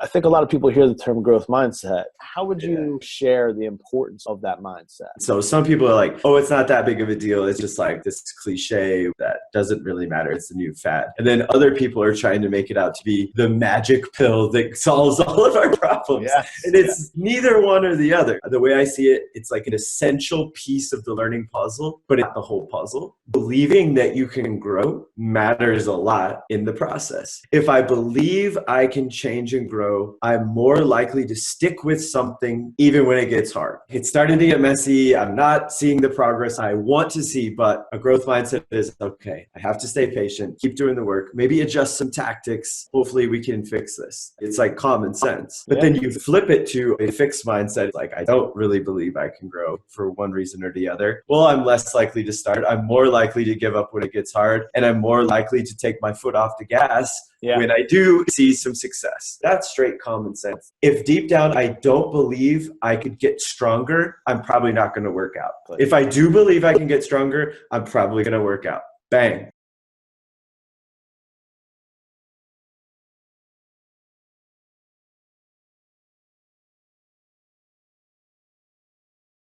I think a lot of people hear the term growth mindset. How would you share the importance of that mindset? So some people are like, oh, it's not that big of a deal. It's just like this cliche that doesn't really matter. It's the new fad. And then other people are trying to make it out to be the magic pill that solves all of our problems. Yes. And it's neither one or the other. The way I see it, it's like an essential piece of the learning puzzle, but it's the whole puzzle. Believing that you can grow matters a lot in the process. If I believe I can change and grow, I'm more likely to stick with something even when it gets hard. It's starting to get messy. I'm not seeing the progress I want to see, but a growth mindset is, okay, I have to stay patient, keep doing the work, maybe adjust some tactics. Hopefully we can fix this. It's like common sense. But then you flip it to a fixed mindset, like I don't really believe I can grow for one reason or the other. Well, I'm less likely to start. I'm more likely to give up when it gets hard, and I'm more likely to take my foot off the gas when I do see some success. That's straight common sense. If deep down I don't believe I could get stronger, I'm probably not going to work out. If I do believe I can get stronger, I'm probably going to work out. Bang.